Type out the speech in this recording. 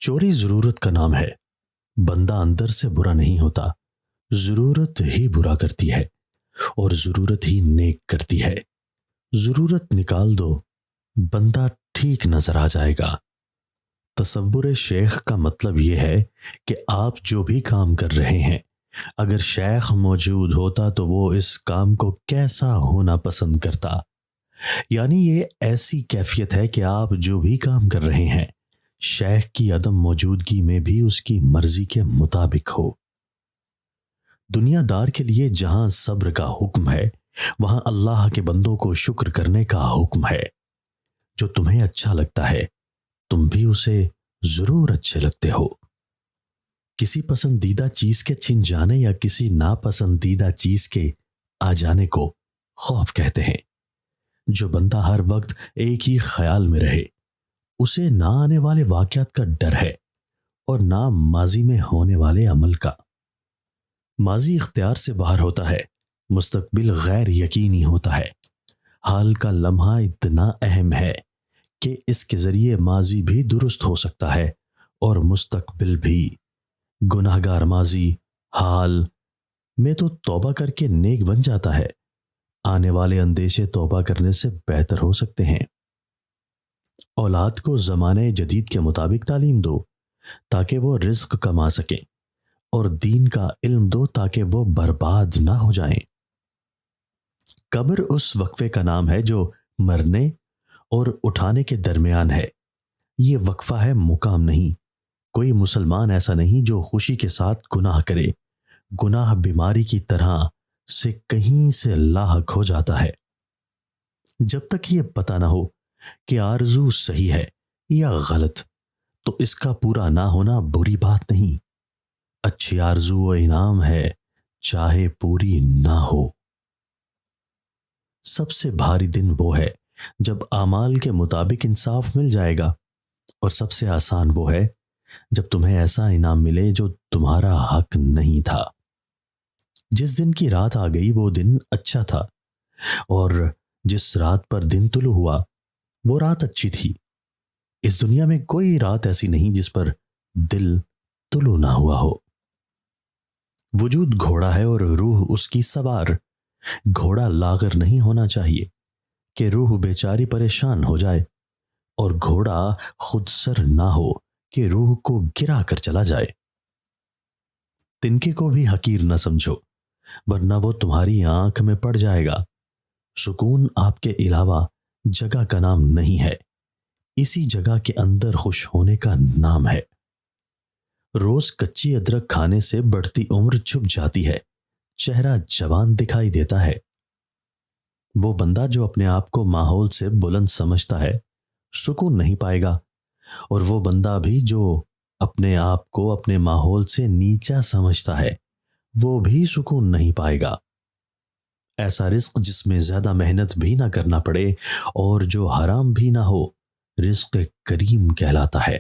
چوری ضرورت کا نام ہے. بندہ اندر سے برا نہیں ہوتا، ضرورت ہی برا کرتی ہے اور ضرورت ہی نیک کرتی ہے. ضرورت نکال دو، بندہ ٹھیک نظر آ جائے گا. تصور شیخ کا مطلب یہ ہے کہ آپ جو بھی کام کر رہے ہیں، اگر شیخ موجود ہوتا تو وہ اس کام کو کیسا ہونا پسند کرتا. یعنی یہ ایسی کیفیت ہے کہ آپ جو بھی کام کر رہے ہیں شیخ کی عدم موجودگی میں بھی اس کی مرضی کے مطابق ہو. دنیا دار کے لیے جہاں صبر کا حکم ہے، وہاں اللہ کے بندوں کو شکر کرنے کا حکم ہے. جو تمہیں اچھا لگتا ہے تم بھی اسے ضرور اچھے لگتے ہو. کسی پسندیدہ چیز کے چھن جانے یا کسی ناپسندیدہ چیز کے آ جانے کو خوف کہتے ہیں. جو بندہ ہر وقت ایک ہی خیال میں رہے اسے نہ آنے والے واقعات کا ڈر ہے اور نہ ماضی میں ہونے والے عمل کا. ماضی اختیار سے باہر ہوتا ہے، مستقبل غیر یقینی ہوتا ہے. حال کا لمحہ اتنا اہم ہے کہ اس کے ذریعے ماضی بھی درست ہو سکتا ہے اور مستقبل بھی. گناہگار ماضی حال میں تو توبہ کر کے نیک بن جاتا ہے. آنے والے اندیشے توبہ کرنے سے بہتر ہو سکتے ہیں. اولاد کو زمانے جدید کے مطابق تعلیم دو تاکہ وہ رزق کما سکیں، اور دین کا علم دو تاکہ وہ برباد نہ ہو جائیں. قبر اس وقفے کا نام ہے جو مرنے اور اٹھانے کے درمیان ہے. یہ وقفہ ہے، مقام نہیں. کوئی مسلمان ایسا نہیں جو خوشی کے ساتھ گناہ کرے. گناہ بیماری کی طرح سے کہیں سے لاحق ہو جاتا ہے. جب تک یہ پتہ نہ ہو کہ آرزو صحیح ہے یا غلط تو اس کا پورا نہ ہونا بری بات نہیں. اچھی آرزو و انعام ہے چاہے پوری نہ ہو. سب سے بھاری دن وہ ہے جب اعمال کے مطابق انصاف مل جائے گا، اور سب سے آسان وہ ہے جب تمہیں ایسا انعام ملے جو تمہارا حق نہیں تھا. جس دن کی رات آ گئی وہ دن اچھا تھا، اور جس رات پر دن طلوع ہوا وہ رات اچھی تھی. اس دنیا میں کوئی رات ایسی نہیں جس پر دل طلوع نہ ہوا ہو. وجود گھوڑا ہے اور روح اس کی سوار. گھوڑا لاغر نہیں ہونا چاہیے کہ روح بیچاری پریشان ہو جائے، اور گھوڑا خود سر نہ ہو کہ روح کو گرا کر چلا جائے. تنکے کو بھی حقیر نہ سمجھو ورنہ وہ تمہاری آنکھ میں پڑ جائے گا. سکون آپ کے علاوہ جگہ کا نام نہیں ہے، اسی جگہ کے اندر خوش ہونے کا نام ہے. روز کچی ادرک کھانے سے بڑھتی عمر چھپ جاتی ہے، چہرہ جوان دکھائی دیتا ہے. وہ بندہ جو اپنے آپ کو ماحول سے بلند سمجھتا ہے سکون نہیں پائے گا، اور وہ بندہ بھی جو اپنے آپ کو اپنے ماحول سے نیچا سمجھتا ہے وہ بھی سکون نہیں پائے گا. ایسا رزق جس میں زیادہ محنت بھی نہ کرنا پڑے اور جو حرام بھی نہ ہو، رزق کریم کہلاتا ہے.